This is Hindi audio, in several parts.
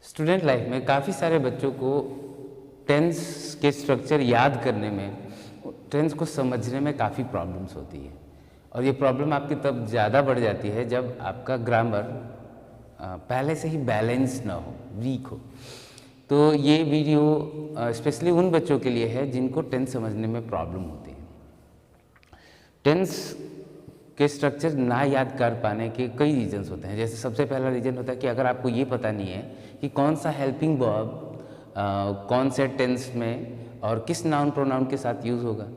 स्टूडेंट लाइफ में काफ़ी सारे बच्चों को टेंस के स्ट्रक्चर याद करने में, टेंस को समझने में काफ़ी प्रॉब्लम्स होती है। और ये प्रॉब्लम आपकी तब ज़्यादा बढ़ जाती है जब आपका ग्रामर पहले से ही बैलेंस ना हो, वीक हो। तो ये वीडियो स्पेशली उन बच्चों के लिए है जिनको टेंस समझने में प्रॉब्लम होती है। टेंस के स्ट्रक्चर ना याद कर पाने के कई रीजंस होते हैं। जैसे सबसे पहला रीज़न होता है कि अगर आपको ये पता नहीं है कि कौन सा हेल्पिंग वर्ब कौन से टेंस में और किस नाउन प्रोनाउन के साथ यूज़ होगा।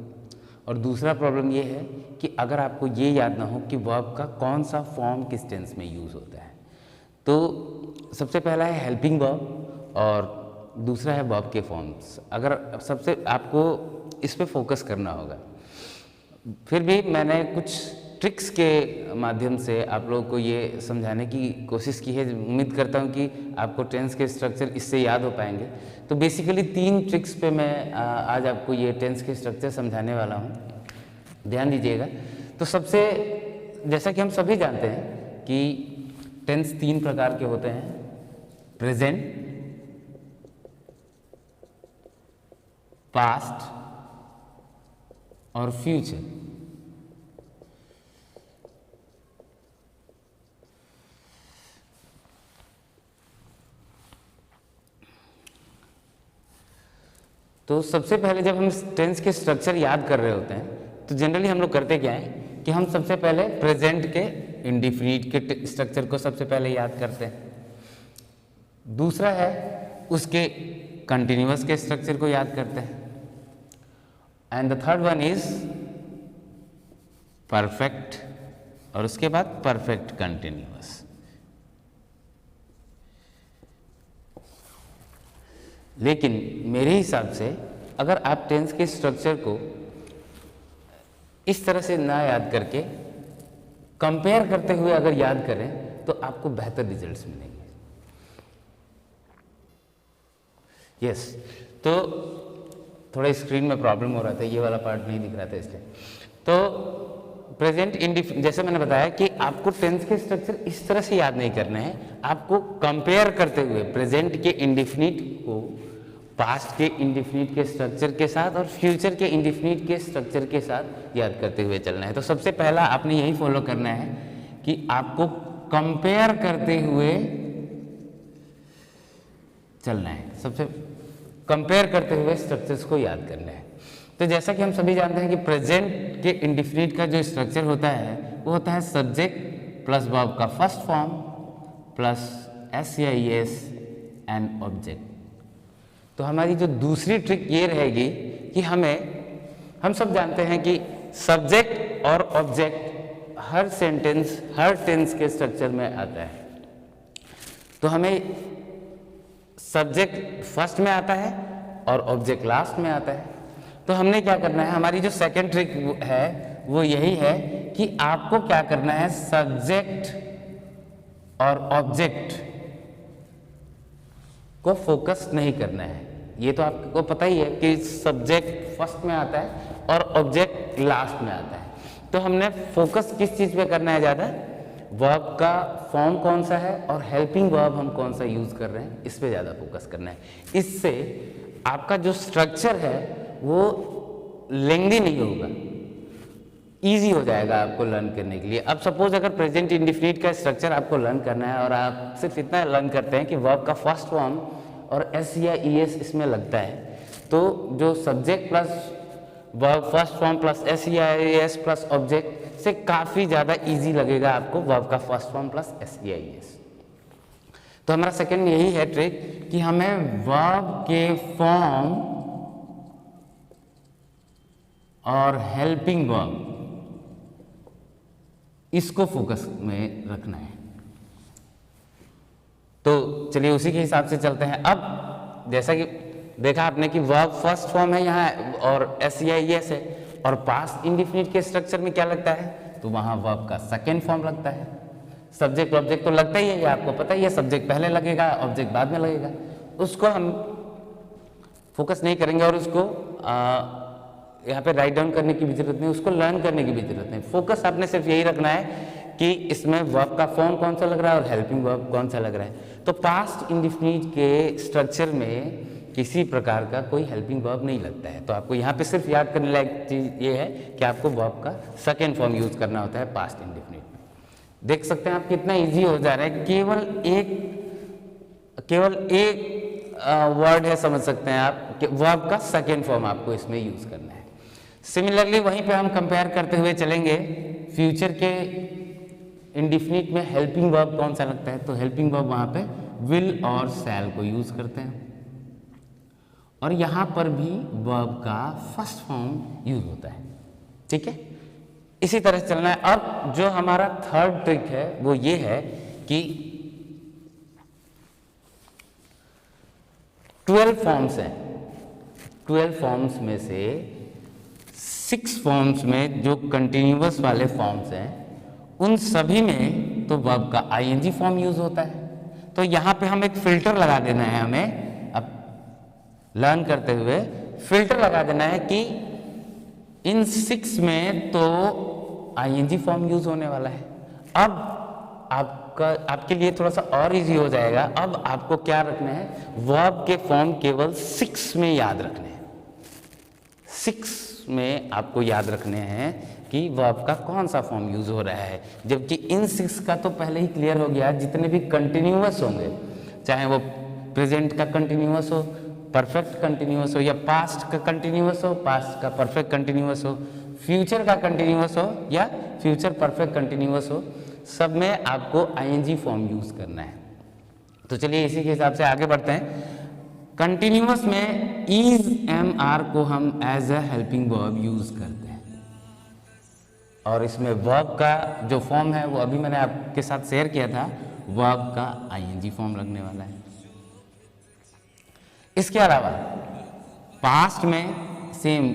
और दूसरा प्रॉब्लम ये है कि अगर आपको ये याद ना हो कि वर्ब का कौन सा फॉर्म किस टेंस में यूज़ होता है। तो सबसे पहला है हेल्पिंग वर्ब और दूसरा है वर्ब के फॉर्म्स। अगर सबसे आपको इस पे फोकस करना होगा। फिर भी मैंने कुछ ट्रिक्स के माध्यम से आप लोगों को ये समझाने की कोशिश की है। उम्मीद करता हूँ कि आपको टेंस के स्ट्रक्चर इससे याद हो पाएंगे। तो बेसिकली 3 ट्रिक्स पे मैं आज आपको ये टेंस के स्ट्रक्चर समझाने वाला हूँ, ध्यान दीजिएगा। तो सबसे जैसा कि हम सभी जानते हैं कि टेंस 3 प्रकार के होते हैं, प्रेजेंट, पास्ट और फ्यूचर। तो सबसे पहले जब हम टेंस के स्ट्रक्चर याद कर रहे होते हैं तो जनरली हम लोग करते क्या है कि हम सबसे पहले प्रेजेंट के इंडिफिनिट के स्ट्रक्चर को सबसे पहले याद करते हैं। दूसरा है उसके कंटिन्यूअस के स्ट्रक्चर को याद करते हैं। And the third one is perfect और उसके बाद परफेक्ट कंटिन्यूअस। लेकिन मेरे हिसाब से अगर आप टेंस के स्ट्रक्चर को इस तरह से ना याद करके कंपेयर करते हुए अगर याद करें तो आपको बेहतर रिजल्ट्स मिलेंगे। यस, तो थोड़ा स्क्रीन में प्रॉब्लम हो रहा था, ये वाला पार्ट नहीं दिख रहा था इसलिए। तो प्रेजेंट इंडिफिनिट, जैसे मैंने बताया कि आपको टेंस के स्ट्रक्चर इस तरह से याद नहीं करना है, आपको कंपेयर करते हुए प्रेजेंट के इंडिफिनिट को पास्ट के इंडिफिनिट के स्ट्रक्चर के साथ और फ्यूचर के इंडिफिनिट के स्ट्रक्चर के साथ याद करते हुए चलना है। तो सबसे पहला आपने यही फॉलो करना है कि आपको कंपेयर करते हुए चलना है, सबसे कंपेयर करते हुए स्ट्रक्चर्स को याद करना है। तो जैसा कि हम सभी जानते हैं कि प्रेजेंट के इंडिफिनिट का जो स्ट्रक्चर होता है वो होता है सब्जेक्ट प्लस वर्ब का first form plus S and object. तो हमारी जो दूसरी ट्रिक ये रहेगी कि हम सब जानते हैं कि सब्जेक्ट और ऑब्जेक्ट हर सेंटेंस हर टेंस के स्ट्रक्चर में आता है। तो हमें सब्जेक्ट फर्स्ट में आता है और ऑब्जेक्ट लास्ट में आता है। तो हमने क्या करना है, हमारी जो सेकंड ट्रिक है वो यही है कि आपको क्या करना है, सब्जेक्ट और ऑब्जेक्ट को फोकस नहीं करना है। ये तो आपको पता ही है कि सब्जेक्ट फर्स्ट में आता है और ऑब्जेक्ट लास्ट में आता है। तो हमने फोकस किस चीज पे करना है ज़्यादा, वर्ब का फॉर्म कौन सा है और हेल्पिंग वर्ब हम कौन सा यूज कर रहे हैं, इस पे ज़्यादा फोकस करना है। इससे आपका जो स्ट्रक्चर है वो लेंथी नहीं होगा, इजी हो जाएगा आपको लर्न करने के लिए। अब सपोज अगर प्रेजेंट इंडिफिनिट का स्ट्रक्चर आपको लर्न करना है और आप सिर्फ इतना लर्न करते हैं कि वर्ब का फर्स्ट फॉर्म और एस या ई एस इसमें लगता है, तो जो subject plus verb first form plus S या ई एस प्लस ऑब्जेक्ट से काफ़ी ज़्यादा इजी लगेगा आपको वर्ब का फर्स्ट फॉर्म प्लस एस या ई एस। तो हमारा सेकंड यही है ट्रिक कि हमें वर्ब के फॉर्म और हेल्पिंग वर्ब इसको फोकस में रखना है। तो चलिए उसी के हिसाब से चलते हैं। अब जैसा कि देखा आपने कि वर्ब फर्स्ट फॉर्म है यहाँ और एस या ई एस है, और पास्ट इंडिफिनिट के स्ट्रक्चर में क्या लगता है, तो वहाँ वर्ब का सेकेंड फॉर्म लगता है। सब्जेक्ट ऑब्जेक्ट तो लगता ही है, आपको पता ही है, सब्जेक्ट पहले लगेगा ऑब्जेक्ट बाद में लगेगा। उसको हम फोकस नहीं करेंगे और उसको यहाँ पे राइट डाउन करने की भी जरूरत नहीं, उसको लर्न करने की भी जरूरत नहीं। फोकस आपने सिर्फ यही रखना है कि इसमें वर्ब का फॉर्म कौन सा लग रहा है और हेल्पिंग वर्ब कौन सा लग रहा है। तो पास्ट इंडेफिनिट के स्ट्रक्चर में किसी प्रकार का कोई हेल्पिंग वर्ब नहीं लगता है। तो आपको यहाँ पे सिर्फ याद करने लायक चीज़ ये है कि आपको वर्ब का सेकेंड फॉर्म यूज करना होता है पास्ट इंडेफिनिट में। देख सकते हैं आप कितना इजी हो जा रहा है, केवल एक वर्ड है, समझ सकते हैं आप कि वर्ब का सेकेंड फॉर्म आपको इसमें यूज करना है। सिमिलरली वहीं पे हम कंपेयर करते हुए चलेंगे, फ्यूचर के इंडेफिनिट में हेल्पिंग वर्ब कौन सा लगता है, तो हेल्पिंग वर्ब वहाँ पे विल और शैल को यूज करते हैं, और यहाँ पर भी वर्ब का फर्स्ट फॉर्म यूज होता है। ठीक है, इसी तरह चलना है। अब जो हमारा थर्ड ट्रिक है वो ये है कि 12 फॉर्म्स हैं, 12 फॉर्म्स में से 6 फॉर्म्स में जो कंटिन्यूअस वाले फॉर्म्स हैं उन सभी में तो वर्ब का आईएनजी फॉर्म यूज होता है। तो यहाँ पे हम एक फिल्टर लगा देना है, हमें अब लर्न करते हुए फिल्टर लगा देना है कि इन 6 में तो आईएनजी फॉर्म यूज होने वाला है। अब आपके लिए थोड़ा सा और इजी हो जाएगा। अब आपको क्या रखना है, वर्ब के फॉर्म केवल 6 में याद रखने हैं। 6 में आपको याद रखने हैं कि वर्ब का कौन सा फॉर्म यूज हो रहा है, जबकि इन 6 का तो पहले ही क्लियर हो गया। जितने भी कंटिन्यूअस होंगे, चाहे वो प्रेजेंट का कंटिन्यूअस हो, परफेक्ट कंटिन्यूअस हो, या पास्ट का कंटिन्यूअस हो, पास्ट का परफेक्ट कंटिन्यूअस हो, फ्यूचर का कंटिन्यूअस हो या फ्यूचर परफेक्ट कंटिन्यूअस हो, सब में आपको आईएनजी फॉर्म यूज करना है। तो चलिए इसी के हिसाब से आगे बढ़ते हैं। कंटिन्यूअस में इज एम आर को हम as a helping verb use करते हैं, और इसमें वर्ब का जो फॉर्म है वो अभी मैंने आपके साथ शेयर किया था, वर्ब का आईएनजी फॉर्म लगने वाला है। इसके अलावा पास्ट में same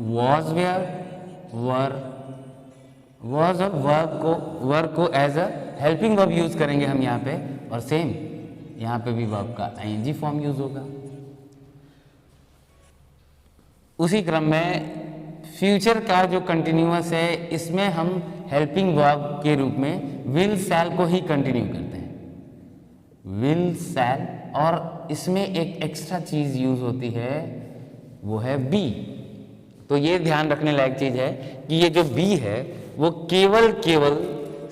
was, where, were, was और वर्ब को as a helping verb use करेंगे हम यहाँ पे, और सेम यहाँ पे भी वर्ब का आईएनजी फॉर्म यूज होगा। उसी क्रम में फ्यूचर का जो कंटिन्यूअस है इसमें हम हेल्पिंग वर्ब के रूप में विल शैल को ही कंटिन्यू करते हैं, विल शैल, और इसमें एक एक्स्ट्रा चीज यूज होती है वो है बी। तो ये ध्यान रखने लायक चीज है कि ये जो बी है वो केवल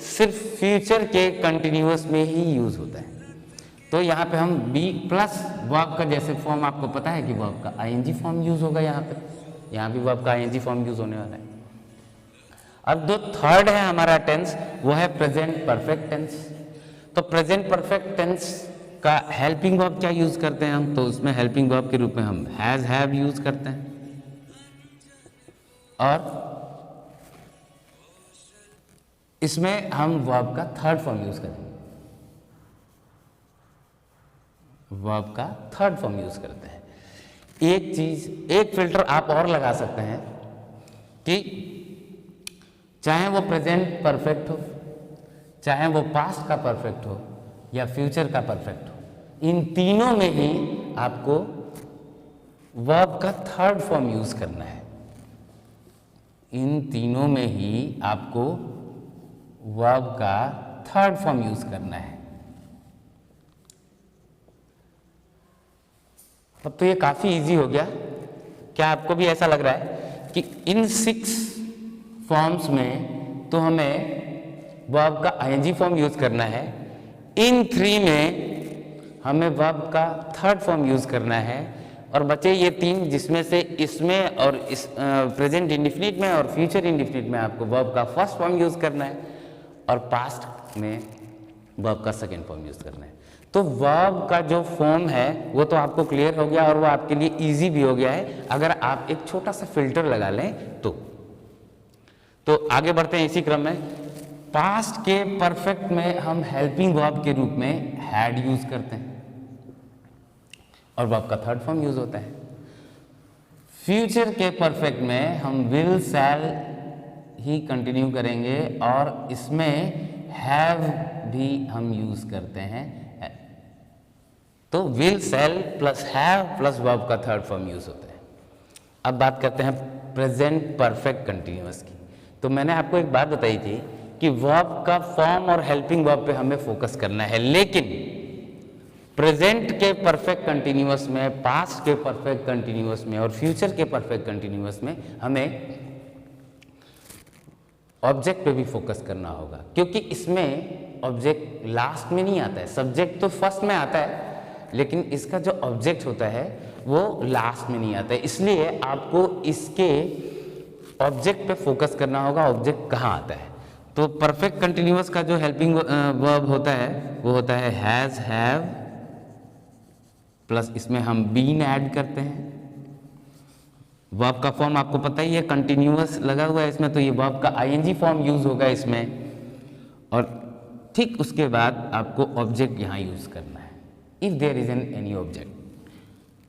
सिर्फ फ्यूचर के कंटिन्यूअस में ही यूज होता है। तो यहाँ पे हम बी प्लस वर्ब का जैसे फॉर्म आपको पता है कि वर्ब का आईएनजी फॉर्म यूज होगा, यहाँ भी वर्ब का आईएनजी फॉर्म यूज होने वाला है। अब जो थर्ड है हमारा टेंस वो है प्रेजेंट परफेक्ट टेंस। तो प्रेजेंट परफेक्ट टेंस का हेल्पिंग वर्ब क्या यूज करते हैं हम, तो उसमें हेल्पिंग वर्ब के रूप में हम हैज, हैव यूज करते हैं, और इसमें हम वर्ब का थर्ड फॉर्म यूज करेंगे, वर्ब का थर्ड फॉर्म यूज करते हैं। एक फिल्टर आप और लगा सकते हैं कि चाहे वो प्रेजेंट परफेक्ट हो, चाहे वो पास्ट का परफेक्ट हो या फ्यूचर का परफेक्ट हो, इन तीनों में ही आपको वर्ब का थर्ड फॉर्म यूज करना है। इन तीनों में ही आपको वर्ब का थर्ड फॉर्म यूज करना है। अब तो ये काफी इजी हो गया। क्या आपको भी ऐसा लग रहा है कि इन 6 फॉर्म्स में तो हमें वर्ब का आईएनजी फॉर्म यूज करना है, इन 3 में हमें वर्ब का थर्ड फॉर्म यूज करना है, और बचे ये 3 जिसमें से इसमें और इस प्रेजेंट इंडेफिनिट में और फ्यूचर इंडेफिनिट में आपको वर्ब का फर्स्ट फॉर्म यूज करना है, और पास्ट में वर्ब का सेकेंड फॉर्म यूज करना है। तो वर्ब का जो फॉर्म है वो तो आपको क्लियर हो गया, और वो आपके लिए इजी भी हो गया है अगर आप एक छोटा सा फिल्टर लगा लें तो आगे बढ़ते हैं इसी क्रम में। पास्ट के परफेक्ट में हम हेल्पिंग वर्ब के रूप में हैड यूज करते हैं, और वर्ब का थर्ड फॉर्म यूज होता है। फ्यूचर के परफेक्ट में हम विल, शैल ही कंटिन्यू करेंगे, और इसमें हैव भी हम यूज करते हैं। तो will, shall plus have plus verb का थर्ड फॉर्म यूज होता है। अब बात करते हैं प्रेजेंट परफेक्ट कंटिन्यूअस की। तो मैंने आपको एक बात बताई थी कि वर्ब का फॉर्म और हेल्पिंग वर्ब पे हमें फोकस करना है, लेकिन प्रेजेंट के परफेक्ट कंटिन्यूअस में, पास्ट के परफेक्ट कंटिन्यूअस में और फ्यूचर के परफेक्ट कंटिन्यूअस में हमें ऑब्जेक्ट पे भी फोकस करना होगा, क्योंकि इसमें ऑब्जेक्ट लास्ट में नहीं आता है, सब्जेक्ट तो फर्स्ट में आता है, लेकिन इसका जो ऑब्जेक्ट होता है वो लास्ट में नहीं आता है। इसलिए आपको इसके ऑब्जेक्ट पे फोकस करना होगा, ऑब्जेक्ट कहाँ आता है। तो परफेक्ट कंटिन्यूअस का जो हेल्पिंग वर्ब होता है वो होता है हैज़, हैव, प्लस इसमें हम बीन ऐड करते हैं। वर्ब का फॉर्म आपको पता ही है, कंटिन्यूअस लगा हुआ है इसमें, तो ये वर्ब का आईएनजी फॉर्म यूज होगा इसमें। और ठीक उसके बाद आपको ऑब्जेक्ट यहाँ यूज करना है, if there is any object.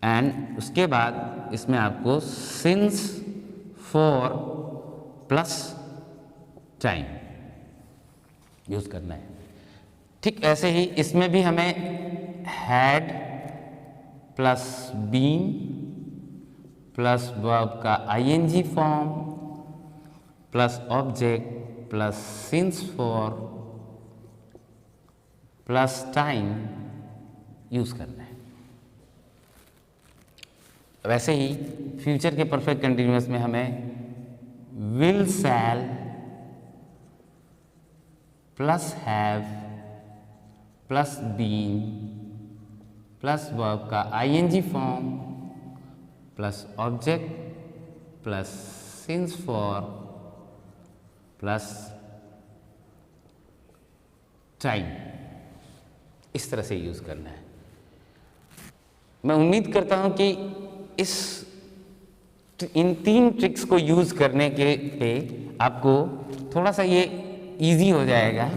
And उसके बाद इसमें आपको since, for plus time use करना है। ठीक ऐसे ही इसमें भी हमें had plus been plus verb का ING form plus object plus since, for plus time use करना है। वैसे ही फ्यूचर के परफेक्ट कंटिन्यूअस में हमें will, shall plus have plus been plus verb का ING form plus object plus since, for plus time, इस तरह से यूज करना है। मैं उम्मीद करता हूं कि इन 3 ट्रिक्स को यूज करने के पे आपको थोड़ा सा ये इजी हो जाएगा।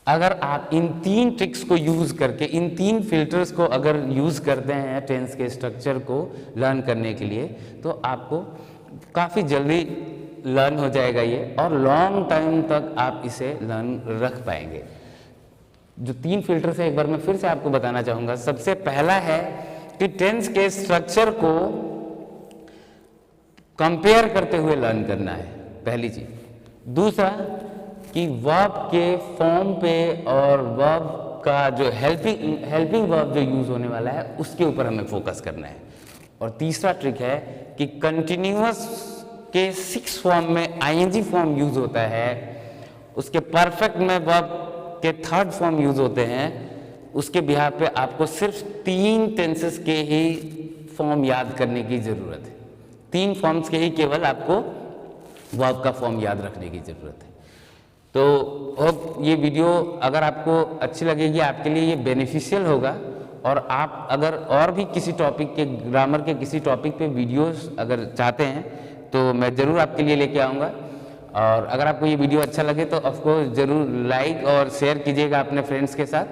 अगर आप इन 3 ट्रिक्स को यूज करके, इन 3 फिल्टर्स को अगर यूज करते हैं टेंस के स्ट्रक्चर को लर्न करने के लिए, तो आपको काफ़ी जल्दी लर्न हो जाएगा ये, और लॉन्ग टाइम तक आप इसे लर्न रख पाएंगे। जो 3 फिल्टर्स है एक बार मैं फिर से आपको बताना चाहूँगा। सबसे पहला है कि टेंस के स्ट्रक्चर को कंपेयर करते हुए लर्न करना है, पहली चीज। दूसरा कि वर्ब के फॉर्म पे और वर्ब का जो हेल्पिंग वर्ब जो यूज होने वाला है उसके ऊपर हमें फोकस करना है। और तीसरा ट्रिक है कि कंटिन्यूअस के 6 फॉर्म में आईएनजी फॉर्म यूज होता है, उसके परफेक्ट में वर्ब के 3rd फॉर्म यूज होते हैं, उसके बिहार पे आपको सिर्फ 3 टेंसेस के ही फॉर्म याद करने की जरूरत है। 3 फॉर्म्स के ही केवल आपको वर्ब का फॉर्म याद रखने की जरूरत है। तो होप ये वीडियो अगर आपको अच्छी लगेगी, आपके लिए ये बेनिफिशियल होगा। और आप अगर और भी किसी टॉपिक के, ग्रामर के किसी टॉपिक पे वीडियोस अगर चाहते हैं तो मैं ज़रूर आपके लिए लेके आऊँगा। और अगर आपको ये वीडियो अच्छा लगे तो ऑफकोर्स ज़रूर लाइक और शेयर कीजिएगा अपने फ्रेंड्स के साथ।